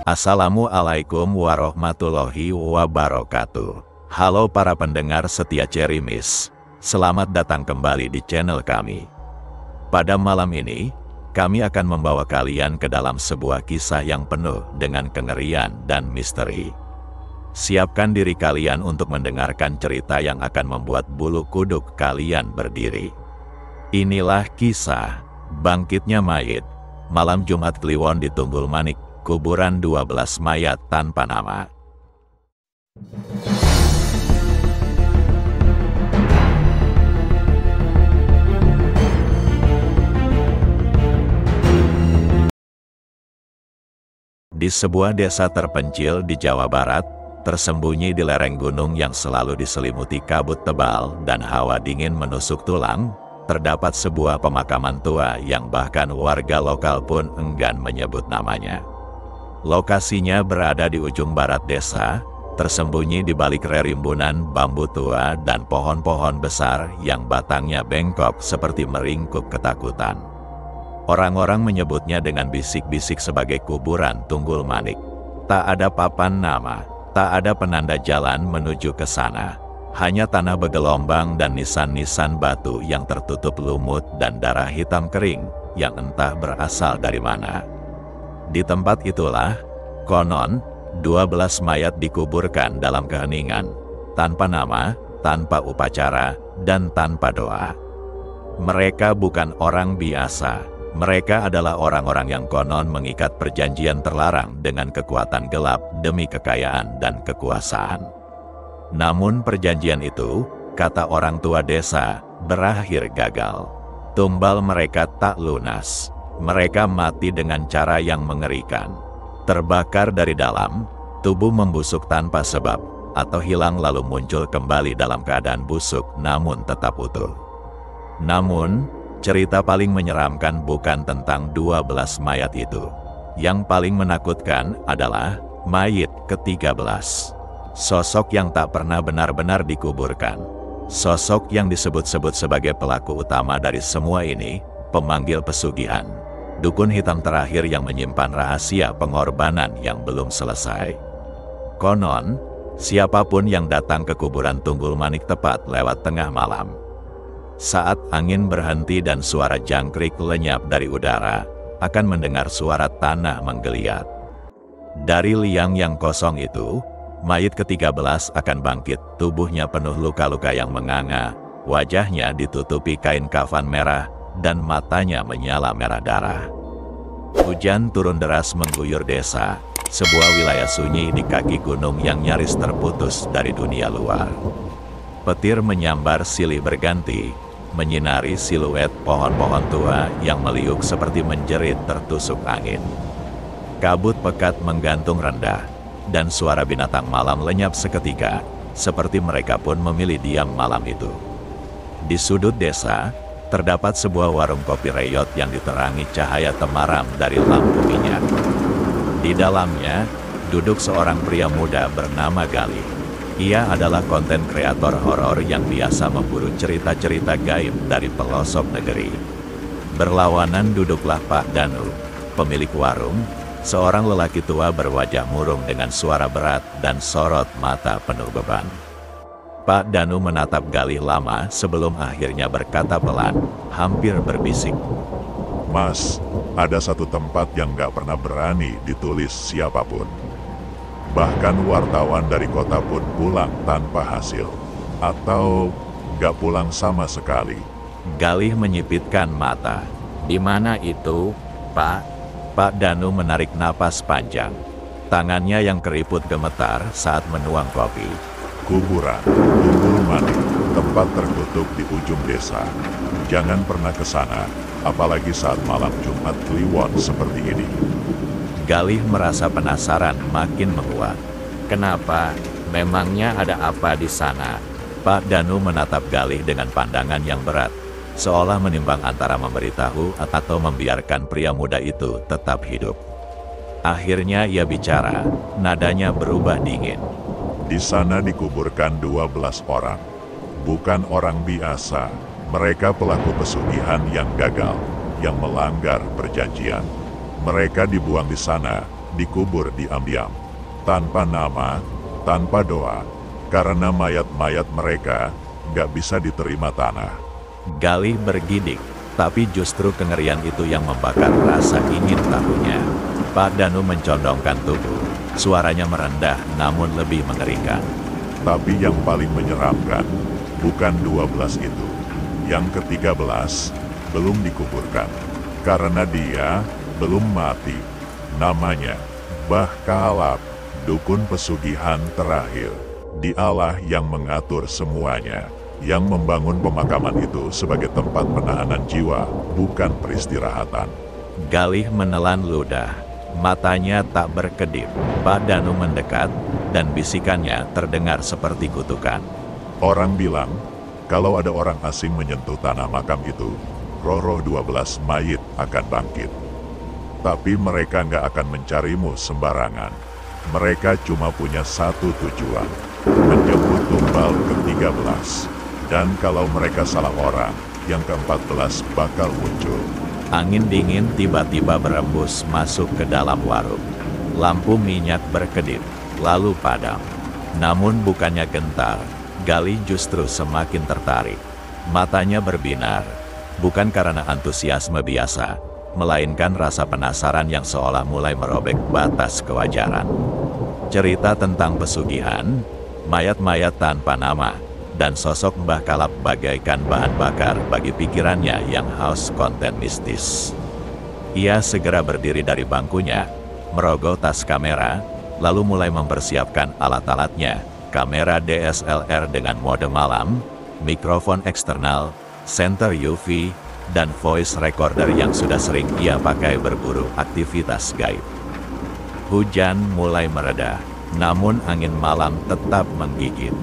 Assalamualaikum warahmatullahi wabarakatuh. Halo para pendengar setia Cerimis, selamat datang kembali di channel kami. Pada malam ini, kami akan membawa kalian ke dalam sebuah kisah yang penuh dengan kengerian dan misteri. Siapkan diri kalian untuk mendengarkan cerita yang akan membuat bulu kuduk kalian berdiri. Inilah kisah Bangkitnya Mayit, malam Jumat Kliwon di Tunggul Manik, kuburan 12 mayat tanpa nama. Di sebuah desa terpencil di Jawa Barat, tersembunyi di lereng gunung yang selalu diselimuti kabut tebal dan hawa dingin menusuk tulang, terdapat sebuah pemakaman tua yang bahkan warga lokal pun enggan menyebut namanya. Lokasinya berada di ujung barat desa, tersembunyi di balik rerimbunan bambu tua dan pohon-pohon besar yang batangnya bengkok seperti meringkuk ketakutan. Orang-orang menyebutnya dengan bisik-bisik sebagai kuburan Tunggul Manik. Tak ada papan nama, tak ada penanda jalan menuju ke sana. Hanya tanah bergelombang dan nisan-nisan batu yang tertutup lumut dan darah hitam kering yang entah berasal dari mana. Di tempat itulah, konon, 12 mayat dikuburkan dalam keheningan, tanpa nama, tanpa upacara, dan tanpa doa. Mereka bukan orang biasa. Mereka adalah orang-orang yang konon mengikat perjanjian terlarang dengan kekuatan gelap demi kekayaan dan kekuasaan. Namun perjanjian itu, kata orang tua desa, berakhir gagal. Tumbal mereka tak lunas. Mereka mati dengan cara yang mengerikan. Terbakar dari dalam, tubuh membusuk tanpa sebab, atau hilang lalu muncul kembali dalam keadaan busuk namun tetap utuh. Namun, cerita paling menyeramkan bukan tentang 12 mayat itu. Yang paling menakutkan adalah mayit ke-13. Sosok yang tak pernah benar-benar dikuburkan. Sosok yang disebut-sebut sebagai pelaku utama dari semua ini, pemanggil pesugihan. Dukun hitam terakhir yang menyimpan rahasia pengorbanan yang belum selesai. Konon, siapapun yang datang ke kuburan Tunggul Manik tepat lewat tengah malam, saat angin berhenti dan suara jangkrik lenyap dari udara, akan mendengar suara tanah menggeliat. Dari liang yang kosong itu, mayit ke-13 akan bangkit, tubuhnya penuh luka-luka yang menganga, wajahnya ditutupi kain kafan merah, dan matanya menyala merah darah. Hujan turun deras mengguyur desa, sebuah wilayah sunyi di kaki gunung yang nyaris terputus dari dunia luar. Petir menyambar silih berganti, menyinari siluet pohon-pohon tua yang meliuk seperti menjerit tertusuk angin. Kabut pekat menggantung rendah, dan suara binatang malam lenyap seketika, seperti mereka pun memilih diam malam itu. Di sudut desa, terdapat sebuah warung kopi reyot yang diterangi cahaya temaram dari lampu minyak. Di dalamnya, duduk seorang pria muda bernama Galih. Ia adalah konten kreator horor yang biasa memburu cerita-cerita gaib dari pelosok negeri. Berlawanan duduklah Pak Danu, pemilik warung, seorang lelaki tua berwajah murung dengan suara berat dan sorot mata penuh beban. Pak Danu menatap Galih lama sebelum akhirnya berkata pelan, hampir berbisik. Mas, ada satu tempat yang gak pernah berani ditulis siapapun. Bahkan wartawan dari kota pun pulang tanpa hasil. Atau gak pulang sama sekali. Galih menyipitkan mata. Di mana itu, Pak? Pak Danu menarik napas panjang. Tangannya yang keriput gemetar saat menuang kopi. Kuburan Tunggul Manik, tempat terkutuk di ujung desa. Jangan pernah ke sana, apalagi saat malam Jumat Kliwon seperti ini. Galih merasa penasaran makin menguat. Kenapa? Memangnya ada apa di sana? Pak Danu menatap Galih dengan pandangan yang berat, seolah menimbang antara memberitahu atau membiarkan pria muda itu tetap hidup. Akhirnya ia bicara, nadanya berubah dingin. Di sana dikuburkan 12 orang. Bukan orang biasa. Mereka pelaku pesugihan yang gagal, yang melanggar perjanjian. Mereka dibuang di sana dikubur diam-diam, tanpa nama, tanpa doa, karena mayat-mayat mereka gak bisa diterima tanah. Galih bergidik, tapi justru kengerian itu yang membakar rasa ingin tahunya. Pak Danu mencondongkan tubuh, suaranya merendah namun lebih mengerikan. Tapi yang paling menyeramkan, bukan 12 itu. Yang ke-13, belum dikuburkan. Karena dia belum mati. Namanya, Bah Kalap, dukun pesugihan terakhir. Dialah yang mengatur semuanya. Yang membangun pemakaman itu sebagai tempat penahanan jiwa, bukan peristirahatan. Galih menelan ludah, matanya tak berkedip. Pak Danu mendekat, dan bisikannya terdengar seperti kutukan. Orang bilang, kalau ada orang asing menyentuh tanah makam itu, roh-roh 12 mayit akan bangkit. Tapi mereka nggak akan mencarimu sembarangan. Mereka cuma punya satu tujuan, menjemput tumbal ke-13. Dan kalau mereka salah orang, yang ke-14 bakal muncul. Angin dingin tiba-tiba berembus masuk ke dalam warung. Lampu minyak berkedip, lalu padam. Namun bukannya gentar, Galih justru semakin tertarik. Matanya berbinar, bukan karena antusiasme biasa, melainkan rasa penasaran yang seolah mulai merobek batas kewajaran. Cerita tentang pesugihan, mayat-mayat tanpa nama, dan sosok Mbah Kalap bagaikan bahan bakar bagi pikirannya yang haus konten mistis. Ia segera berdiri dari bangkunya, merogoh tas kamera, lalu mulai mempersiapkan alat-alatnya, kamera DSLR dengan mode malam, mikrofon eksternal, senter UV, dan voice recorder yang sudah sering ia pakai berburu aktivitas gaib. Hujan mulai mereda, namun angin malam tetap menggigit.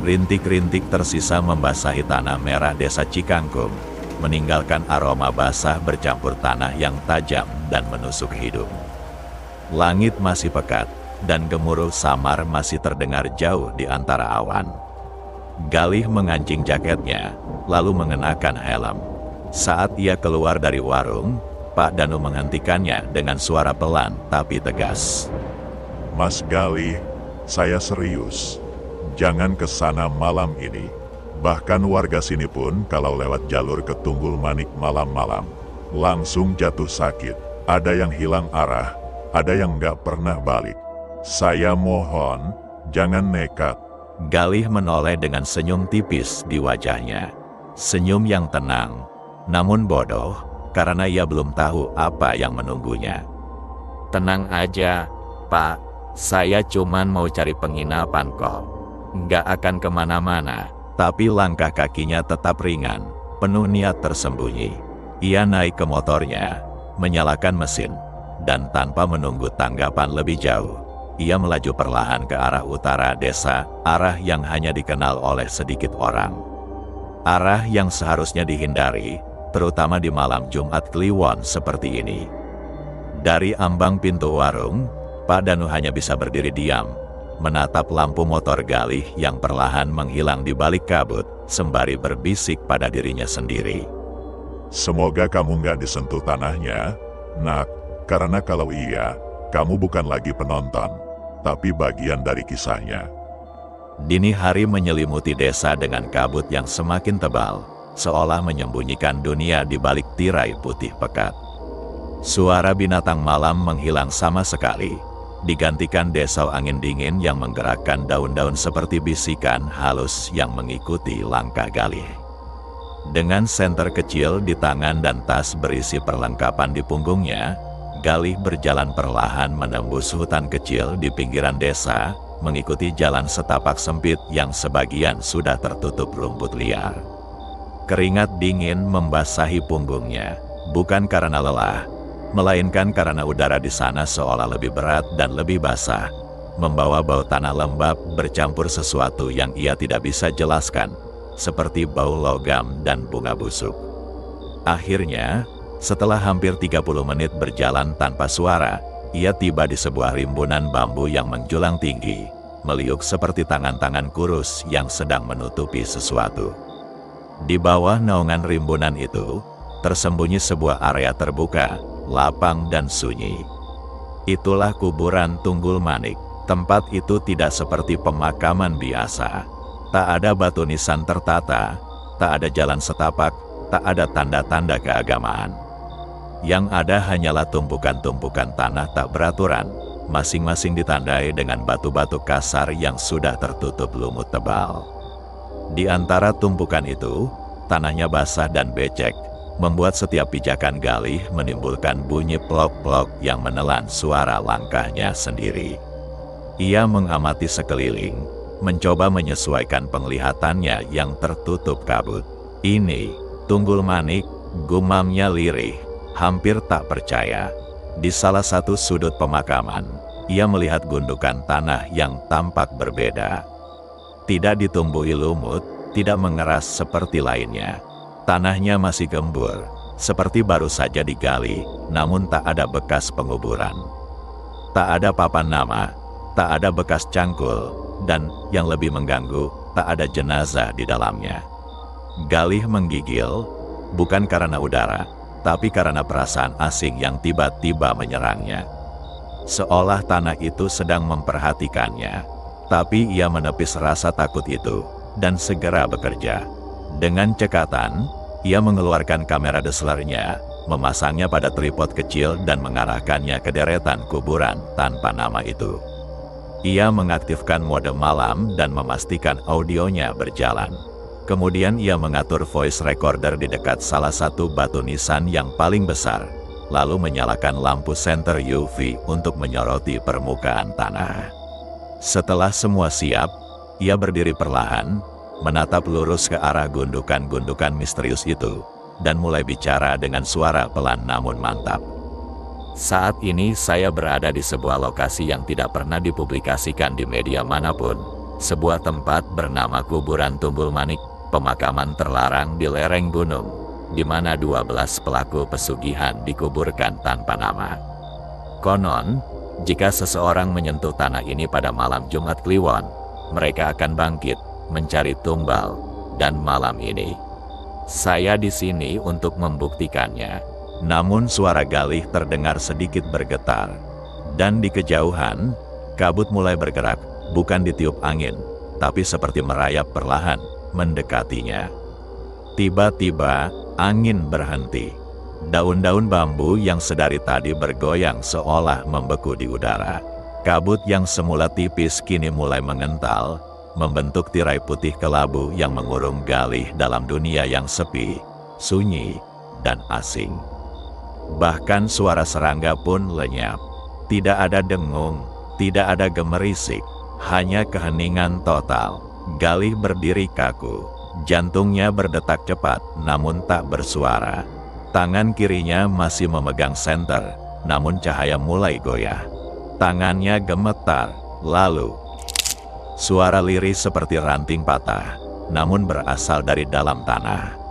Rintik-rintik tersisa membasahi tanah merah desa Cikangkung, meninggalkan aroma basah bercampur tanah yang tajam dan menusuk hidung. Langit masih pekat, dan gemuruh samar masih terdengar jauh di antara awan. Galih mengancing jaketnya, lalu mengenakan helm. Saat ia keluar dari warung, Pak Danu menghentikannya dengan suara pelan tapi tegas. Mas Galih, saya serius. Jangan ke sana malam ini. Bahkan warga sini pun kalau lewat jalur ke Tunggul Manik malam-malam, langsung jatuh sakit. Ada yang hilang arah, ada yang nggak pernah balik. Saya mohon, jangan nekat. Galih menoleh dengan senyum tipis di wajahnya. Senyum yang tenang, namun bodoh, karena ia belum tahu apa yang menunggunya. Tenang aja, Pak. Saya cuman mau cari penginapan kok. Nggak akan kemana-mana. Tapi langkah kakinya tetap ringan, penuh niat tersembunyi. Ia naik ke motornya, menyalakan mesin, dan tanpa menunggu tanggapan lebih jauh, ia melaju perlahan ke arah utara desa, arah yang hanya dikenal oleh sedikit orang. Arah yang seharusnya dihindari, terutama di malam Jumat Kliwon seperti ini. Dari ambang pintu warung, Pak Danu hanya bisa berdiri diam, menatap lampu motor Galih yang perlahan menghilang di balik kabut, sembari berbisik pada dirinya sendiri. Semoga kamu nggak disentuh tanahnya, nak, karena kalau iya, kamu bukan lagi penonton, tapi bagian dari kisahnya. Dini hari menyelimuti desa dengan kabut yang semakin tebal, seolah menyembunyikan dunia di balik tirai putih pekat. Suara binatang malam menghilang sama sekali, digantikan desau angin dingin yang menggerakkan daun-daun seperti bisikan halus yang mengikuti langkah Galih. Dengan senter kecil di tangan dan tas berisi perlengkapan di punggungnya, Galih berjalan perlahan menembus hutan kecil di pinggiran desa, mengikuti jalan setapak sempit yang sebagian sudah tertutup rumput liar. Keringat dingin membasahi punggungnya, bukan karena lelah, melainkan karena udara di sana seolah lebih berat dan lebih basah, membawa bau tanah lembab bercampur sesuatu yang ia tidak bisa jelaskan, seperti bau logam dan bunga busuk. Akhirnya, setelah hampir 30 menit berjalan tanpa suara, ia tiba di sebuah rimbunan bambu yang menjulang tinggi, meliuk seperti tangan-tangan kurus yang sedang menutupi sesuatu. Di bawah naungan rimbunan itu, tersembunyi sebuah area terbuka, lapang dan sunyi. Itulah kuburan Tunggul Manik. Tempat itu tidak seperti pemakaman biasa. Tak ada batu nisan tertata, tak ada jalan setapak, tak ada tanda-tanda keagamaan. Yang ada hanyalah tumpukan-tumpukan tanah tak beraturan, masing-masing ditandai dengan batu-batu kasar yang sudah tertutup lumut tebal. Di antara tumpukan itu, tanahnya basah dan becek, membuat setiap pijakan Galih menimbulkan bunyi plok-plok yang menelan suara langkahnya sendiri. Ia mengamati sekeliling, mencoba menyesuaikan penglihatannya yang tertutup kabut. Ini, Tunggul Manik, gumamnya lirih, hampir tak percaya. Di salah satu sudut pemakaman, ia melihat gundukan tanah yang tampak berbeda. Tidak ditumbuhi lumut, tidak mengeras seperti lainnya. Tanahnya masih gembur, seperti baru saja digali, namun tak ada bekas penguburan. Tak ada papan nama, tak ada bekas cangkul, dan yang lebih mengganggu, tak ada jenazah di dalamnya. Galih menggigil, bukan karena udara, tapi karena perasaan asing yang tiba-tiba menyerangnya. Seolah tanah itu sedang memperhatikannya, tapi ia menepis rasa takut itu, dan segera bekerja. Dengan cekatan, ia mengeluarkan kamera DSLR-nya, memasangnya pada tripod kecil dan mengarahkannya ke deretan kuburan tanpa nama itu. Ia mengaktifkan mode malam dan memastikan audionya berjalan. Kemudian ia mengatur voice recorder di dekat salah satu batu nisan yang paling besar, lalu menyalakan lampu senter UV untuk menyoroti permukaan tanah. Setelah semua siap, ia berdiri perlahan, menatap lurus ke arah gundukan-gundukan misterius itu, dan mulai bicara dengan suara pelan namun mantap. Saat ini saya berada di sebuah lokasi yang tidak pernah dipublikasikan di media manapun. Sebuah tempat bernama Kuburan Tunggul Manik, pemakaman terlarang di lereng gunung, di mana 12 pelaku pesugihan dikuburkan tanpa nama. Konon, jika seseorang menyentuh tanah ini pada malam Jumat Kliwon, mereka akan bangkit, mencari tumbal, dan malam ini saya di sini untuk membuktikannya. Namun suara Galih terdengar sedikit bergetar, dan di kejauhan, kabut mulai bergerak, bukan ditiup angin, tapi seperti merayap perlahan, mendekatinya. Tiba-tiba, angin berhenti. Daun-daun bambu yang sedari tadi bergoyang seolah membeku di udara. Kabut yang semula tipis kini mulai mengental, membentuk tirai putih kelabu yang mengurung Galih dalam dunia yang sepi, sunyi, dan asing. Bahkan suara serangga pun lenyap. Tidak ada dengung, tidak ada gemerisik, hanya keheningan total. Galih berdiri kaku, jantungnya berdetak cepat namun tak bersuara. Tangan kirinya masih memegang senter, namun cahaya mulai goyah. Tangannya gemetar, lalu suara lirih seperti ranting patah, namun berasal dari dalam tanah.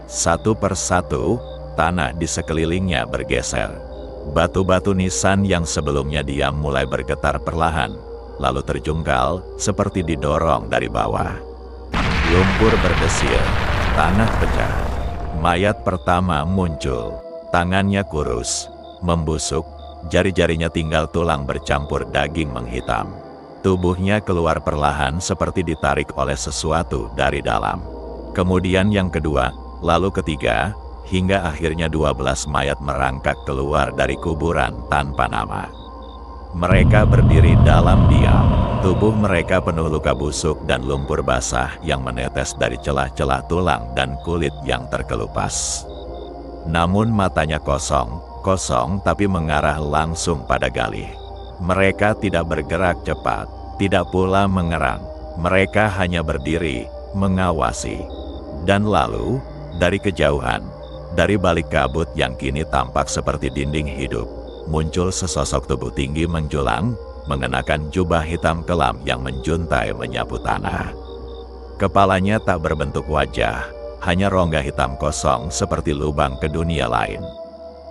Satu persatu, tanah di sekelilingnya bergeser. Batu-batu nisan yang sebelumnya diam mulai bergetar perlahan, lalu terjungkal seperti didorong dari bawah. Lumpur berdesir, tanah pecah. Mayat pertama muncul, tangannya kurus, membusuk, jari-jarinya tinggal tulang bercampur daging menghitam. Tubuhnya keluar perlahan seperti ditarik oleh sesuatu dari dalam. Kemudian yang kedua, lalu ketiga, hingga akhirnya 12 mayat merangkak keluar dari kuburan tanpa nama. Mereka berdiri dalam diam. Tubuh mereka penuh luka busuk dan lumpur basah yang menetes dari celah-celah tulang dan kulit yang terkelupas. Namun matanya kosong tapi mengarah langsung pada Galih. Mereka tidak bergerak cepat, tidak pula mengerang. Mereka hanya berdiri, mengawasi. Dan lalu, dari kejauhan, dari balik kabut yang kini tampak seperti dinding hidup, muncul sesosok tubuh tinggi menjulang, mengenakan jubah hitam kelam yang menjuntai menyapu tanah. Kepalanya tak berbentuk wajah, hanya rongga hitam kosong seperti lubang ke dunia lain.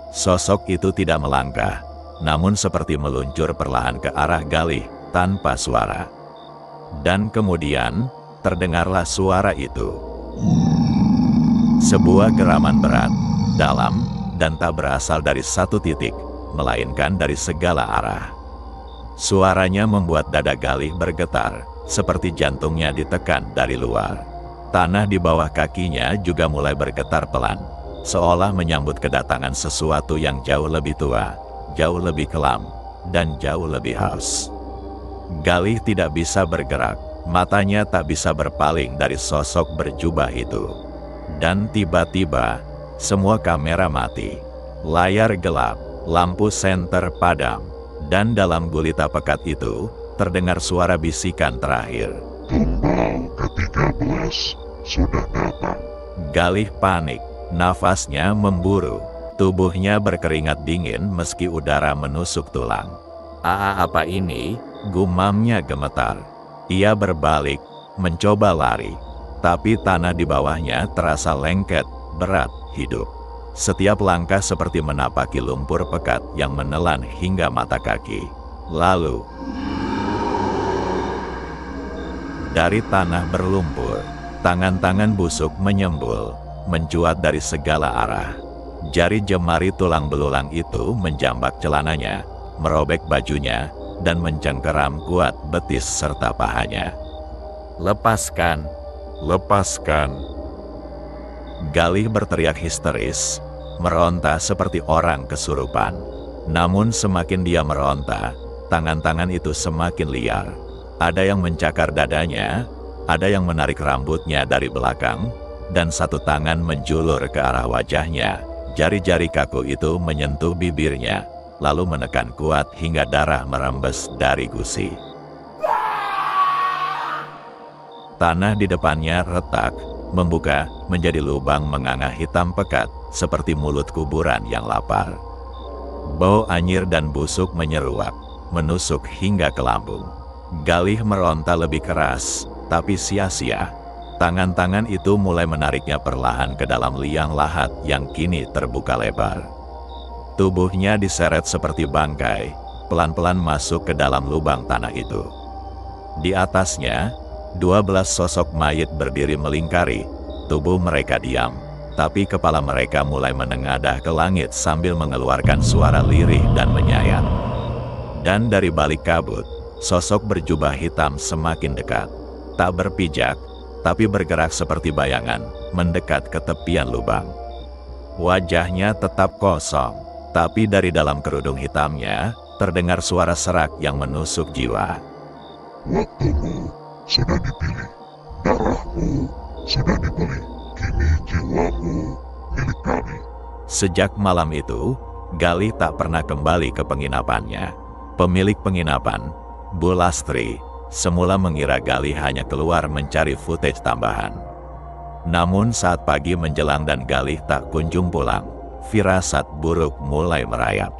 Sosok itu tidak melangkah, namun seperti meluncur perlahan ke arah Galih tanpa suara. Dan kemudian, terdengarlah suara itu. Sebuah geraman berat, dalam, dan tak berasal dari satu titik, melainkan dari segala arah. Suaranya membuat dada Galih bergetar, seperti jantungnya ditekan dari luar. Tanah di bawah kakinya juga mulai bergetar pelan, seolah menyambut kedatangan sesuatu yang jauh lebih tua, jauh lebih kelam, dan jauh lebih haus. Galih tidak bisa bergerak, matanya tak bisa berpaling dari sosok berjubah itu. Dan tiba-tiba, semua kamera mati, layar gelap, lampu senter padam, dan dalam gulita pekat itu, terdengar suara bisikan terakhir. Tumbal ke-13 sudah datang. Galih panik, nafasnya memburu, tubuhnya berkeringat dingin meski udara menusuk tulang. Apa ini? Gumamnya gemetar. Ia berbalik, mencoba lari, tapi tanah di bawahnya terasa lengket, berat, hidup. Setiap langkah seperti menapaki lumpur pekat yang menelan hingga mata kaki. Lalu, dari tanah berlumpur, tangan-tangan busuk menyembul, mencuat dari segala arah. Jari jemari tulang belulang itu menjambak celananya, merobek bajunya, dan mencengkeram kuat betis serta pahanya. "Lepaskan! Lepaskan!" Galih berteriak histeris, meronta seperti orang kesurupan. Namun semakin dia meronta, tangan-tangan itu semakin liar. Ada yang mencakar dadanya, ada yang menarik rambutnya dari belakang, dan satu tangan menjulur ke arah wajahnya. Jari-jari kaku itu menyentuh bibirnya, lalu menekan kuat hingga darah merembes dari gusi. Tanah di depannya retak, membuka menjadi lubang menganga hitam pekat, seperti mulut kuburan yang lapar. Bau anyir dan busuk menyeruak, menusuk hingga ke lambung. Galih meronta lebih keras, tapi sia-sia. Tangan-tangan itu mulai menariknya perlahan ke dalam liang lahat yang kini terbuka lebar. Tubuhnya diseret seperti bangkai, pelan-pelan masuk ke dalam lubang tanah itu. Di atasnya, 12 sosok mayit berdiri melingkari. Tubuh mereka diam, tapi kepala mereka mulai menengadah ke langit sambil mengeluarkan suara lirih dan menyayat. Dan dari balik kabut, sosok berjubah hitam semakin dekat. Tak berpijak, tapi bergerak seperti bayangan, mendekat ke tepian lubang. Wajahnya tetap kosong, tapi dari dalam kerudung hitamnya, terdengar suara serak yang menusuk jiwa. Waktumu sudah dipilih, darahmu sudah dibeli, kini jiwamu milik kami. Sejak malam itu, Galih tak pernah kembali ke penginapannya. Pemilik penginapan, Bu Lastri, semula mengira Galih hanya keluar mencari footage tambahan. Namun saat pagi menjelang dan Galih tak kunjung pulang, firasat buruk mulai merayap.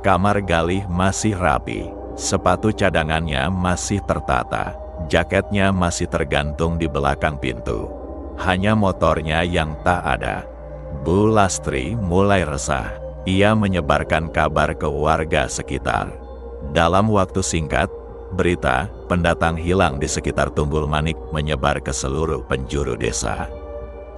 Kamar Galih masih rapi, sepatu cadangannya masih tertata, jaketnya masih tergantung di belakang pintu. Hanya motornya yang tak ada. Bu Lastri mulai resah. Ia menyebarkan kabar ke warga sekitar. Dalam waktu singkat, berita pendatang hilang di sekitar Tunggul Manik menyebar ke seluruh penjuru desa.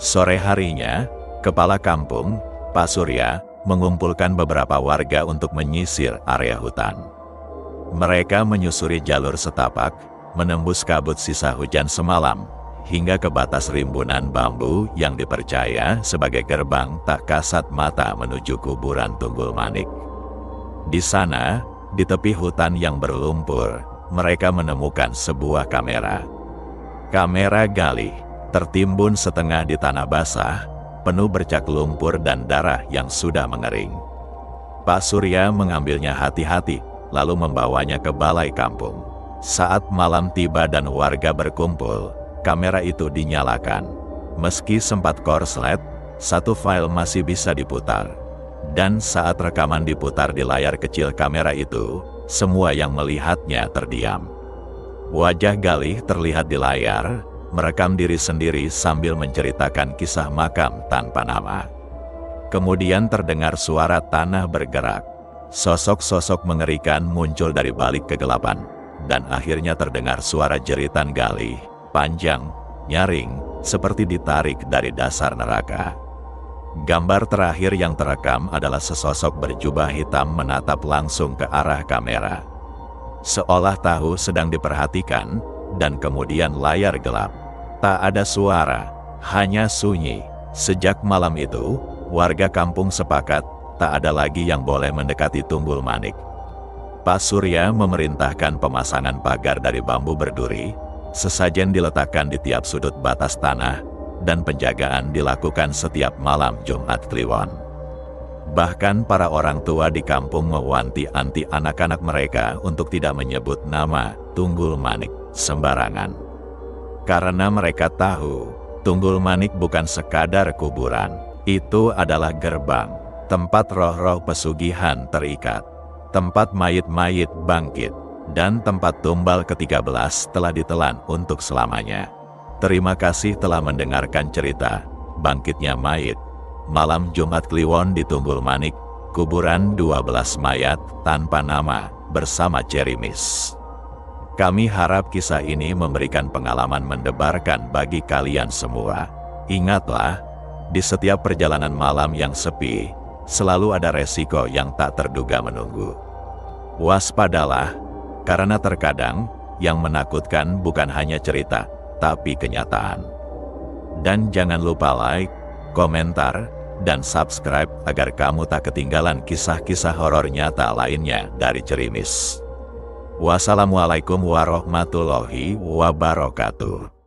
Sore harinya, kepala kampung, Pak Surya, mengumpulkan beberapa warga untuk menyisir area hutan. Mereka menyusuri jalur setapak, menembus kabut sisa hujan semalam, hingga ke batas rimbunan bambu yang dipercaya sebagai gerbang tak kasat mata menuju kuburan Tunggul Manik. Di sana, di tepi hutan yang berlumpur, mereka menemukan sebuah kamera. Kamera Galih tertimbun setengah di tanah basah, penuh bercak lumpur dan darah yang sudah mengering. Pak Surya mengambilnya hati-hati, lalu membawanya ke balai kampung. Saat malam tiba dan warga berkumpul, kamera itu dinyalakan. Meski sempat korslet, satu file masih bisa diputar. Dan saat rekaman diputar di layar kecil kamera itu, semua yang melihatnya terdiam. Wajah Galih terlihat di layar, merekam diri sendiri sambil menceritakan kisah makam tanpa nama. Kemudian terdengar suara tanah bergerak. Sosok-sosok mengerikan muncul dari balik kegelapan. Dan akhirnya terdengar suara jeritan Galih, panjang, nyaring, seperti ditarik dari dasar neraka. Gambar terakhir yang terekam adalah sesosok berjubah hitam menatap langsung ke arah kamera, seolah tahu sedang diperhatikan, dan kemudian layar gelap. Tak ada suara, hanya sunyi. Sejak malam itu, warga kampung sepakat tak ada lagi yang boleh mendekati Tunggul Manik. Pak Surya memerintahkan pemasangan pagar dari bambu berduri, sesajen diletakkan di tiap sudut batas tanah, dan penjagaan dilakukan setiap malam Jumat Kliwon. Bahkan para orang tua di kampung mewanti-wanti anak-anak mereka untuk tidak menyebut nama Tunggul Manik sembarangan. Karena mereka tahu, Tunggul Manik bukan sekadar kuburan, itu adalah gerbang, tempat roh-roh pesugihan terikat, tempat mayit-mayit bangkit, dan tempat tumbal ke-13 telah ditelan untuk selamanya. Terima kasih telah mendengarkan cerita Bangkitnya Mayit, Malam Jumat Kliwon di Tunggul Manik, Kuburan 12 Mayat Tanpa Nama bersama Cerimis. Kami harap kisah ini memberikan pengalaman mendebarkan bagi kalian semua. Ingatlah, di setiap perjalanan malam yang sepi, selalu ada resiko yang tak terduga menunggu. Waspadalah, karena terkadang yang menakutkan bukan hanya cerita, tapi kenyataan. Dan jangan lupa like, komentar, dan subscribe agar kamu tak ketinggalan kisah-kisah horor nyata lainnya dari Cerimis. Wassalamualaikum warahmatullahi wabarakatuh.